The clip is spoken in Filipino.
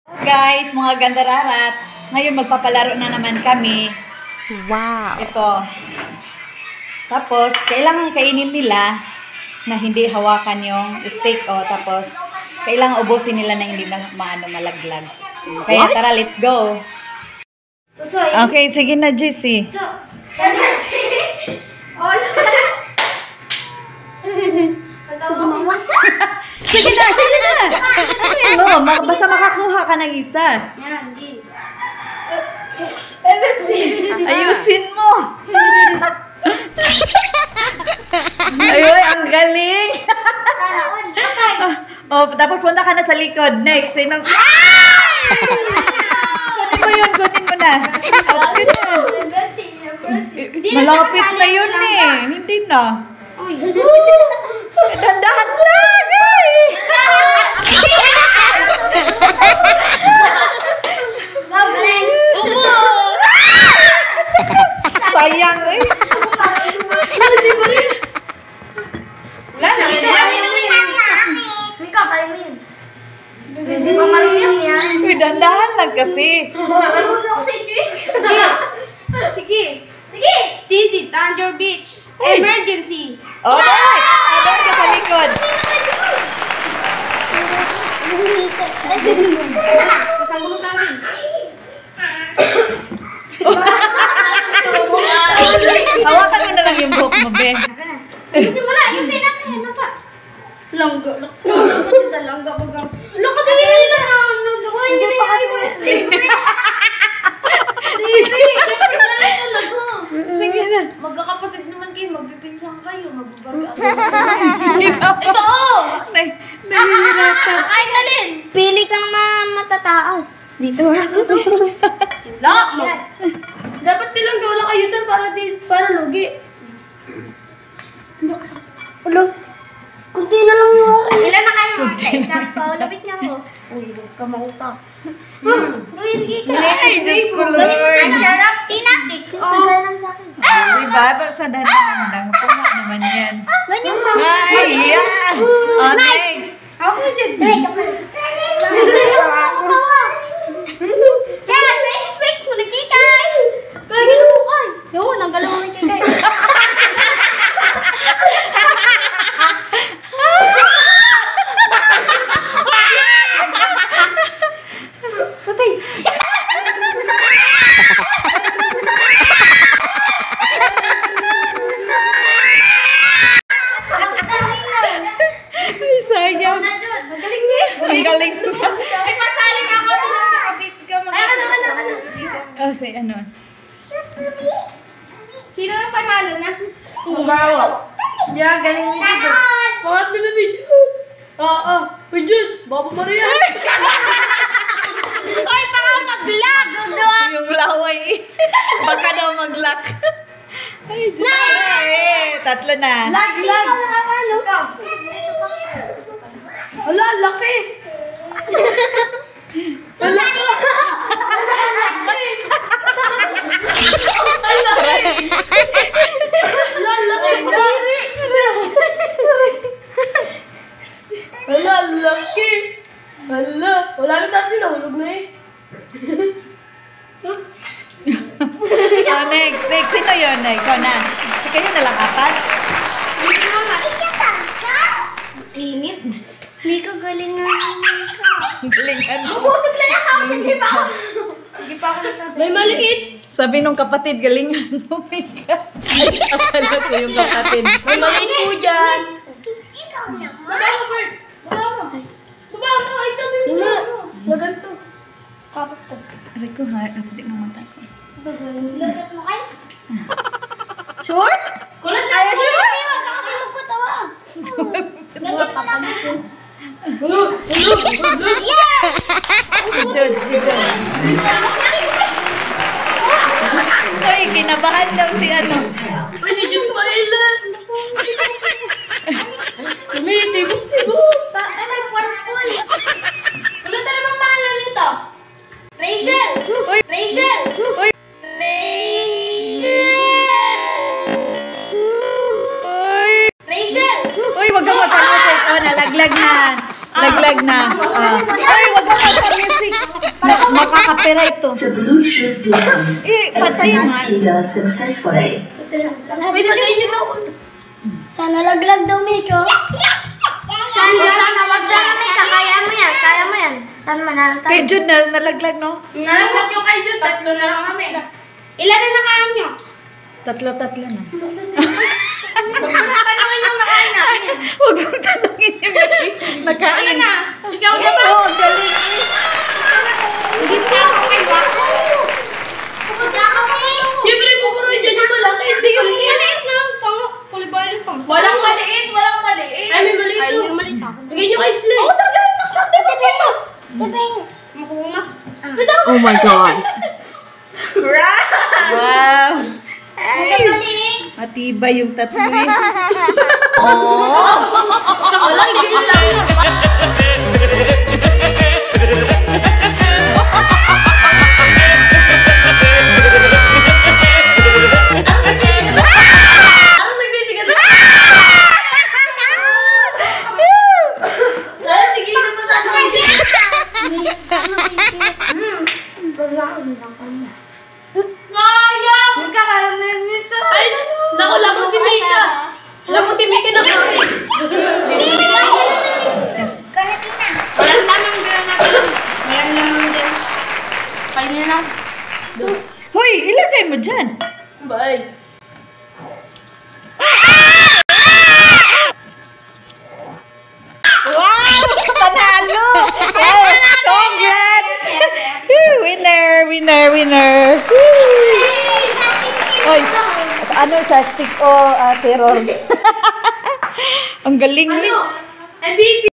Guys, mga gandararat, ngayon magpapalaro na naman kami. Wow! Ito. Tapos, kailangan kainin nila na hindi hawakan yung steak. Tapos, kailangan ubusin nila na hindi malaglag. Kaya tara, let's go. Okay, sige na, Jessie. Sige na, sige na. Basta makakuha ka ng isa. Ayusin mo. Ayun, ang galing. Tapos punta ka na sa likod. Next, kunin mo yun, kunin mo na. Malapit na yun eh. Hindi na. Dandahan lang eh. Sayang eh. Hindi mo rin. Wala na. Mika, kaya mo yun. Mamarunong yan. Dandahan lang kasi. Sige. Sige. Sige. Titi, Tanjor Beach. Emergency. Alright. Doon ka sa likod. Kasang gulo namin. Hawakan mo na lang yung buhok mo, be. Ayusin mo na. Ayusin natin. Ano ka? Langga. Laksa. Langga. Loko, hindi na. Hindi na yung steak. Sige na. Magkakapatid naman kayo. Magpipinsang kayo. Magbabaga. Ito! Nahihirapan. Kain na rin. Pili kang matataas. Dito ha. Lock mo. Dapat nilang gawala kayo doon para lugi. Ulo. Kunti na lang yung Ilan na kayo mga guys? Sakit pa. Lapit nga mo. Uy, huwag ka mauta. Uy, hindi ka. Ay, Diyos ko, Lord. Ano, sarap? Tinapik. Kaya lang sa akin. Diba? Sa dandahan lang. Punga naman yan. Ganyan ka. Ay, yan. Next. Ako dyan. Kaya, precious bakes mo na kikay. Kaya ginubukan. Yun, ang galaw mo yung kikay. Patay. Ay, sayang. Magaling niya. Ang galing. Ay, pasaling ako. Nakabit ka mag- Ay, ano. Oh, say ano. Sino ang panalo na? Bawa. Yeah, galing ni Jude. Pangat nila ni Jude. Uy, Jude. Baba Maria. Ay, baka mag-lag. Yung laway. Baka daw mag-lock. Ay, Diyos. Ay, tatlo na. Lag. Hala, laki. Hala, laki. Hala, wala na tayo nahulog na eh. Next. Sino yun? Ikaw na. So, kayo na lang apat? Init. Mika, galing nga. Galingan mo. Busog lang ako, hindi pa ako. Hindi pa ako nagtatapos. May maliit. Sabi nung kapatid, galingan mo, Mika. Ay, akala ko yung kapatid. May maliit po dyan. Baba mo, Bert. Baba mo, ito mo dyan. Laganto. Kapag ko. Aray ko ha, kapatid ng mata ko. Lagat mo kayo? Short? Kulat na ako. Short? Huwag ka kasi magpatawa. Lagat mo lang ako. Yeah! Si John. Ay, kinabahan daw si ano. Ay, si John Pailan. Tibok. Ay, may purple. Ano na naman pangalan nito? Rachel! Uy. Rachel! Uy. Rachel! Uy, wag kang matalmasik. Oh, nalaglag na. Laglag na. Ay, wag kang mag-music. copyright to. The Bluetooth device Patay nga. connected successfully. Wait, patayin niyo daw. Sana laglag daw, Miko. Sana, wag sana, Mika. Kaya mo yan, kaya mo yan. Sana manalo tayo. Kay Jud na nalaglag, no? Nalaglag yung kay Jud. 3 na lang kami. Ilan na nakain niyo? Tatlo na. Huwag mo na tanongin yung nakain natin. Huwag mong tanongin yung nakain. Ano na? Ikaw na ba? Oo, galing. Hindi pa ako kay Wako. Pupunta ako kay. Siyempre, pupuroy dyan yung malaki. Hindi yung maliit na lang. Kulibayan pang. Walang maliit. Ay, may maliit to. Ay, may maliit ako. Bigay niyo kay Slay. Oo, talaga. Sakti pa dito. Makuha. Oh my God. Wow. Magaling. Matibay yung tatlo eh. Wala, hindi ko lang. Ano nagtitigan? Ay, tigilan mo na siya. Kaya! Mika, kaya mo yan, Mika. Ay, naku, lamang si Mika. Lamang si Mika na kami. Kahit ina. Walang lamang din natin. Walang lamang din. Kain niya na. Hoy, ilagay mo dyan. Bye. Wow! Panalo! Oh, congrats! Winner! Hoy, ano sa stick o terror? Ang galing ni. MVP.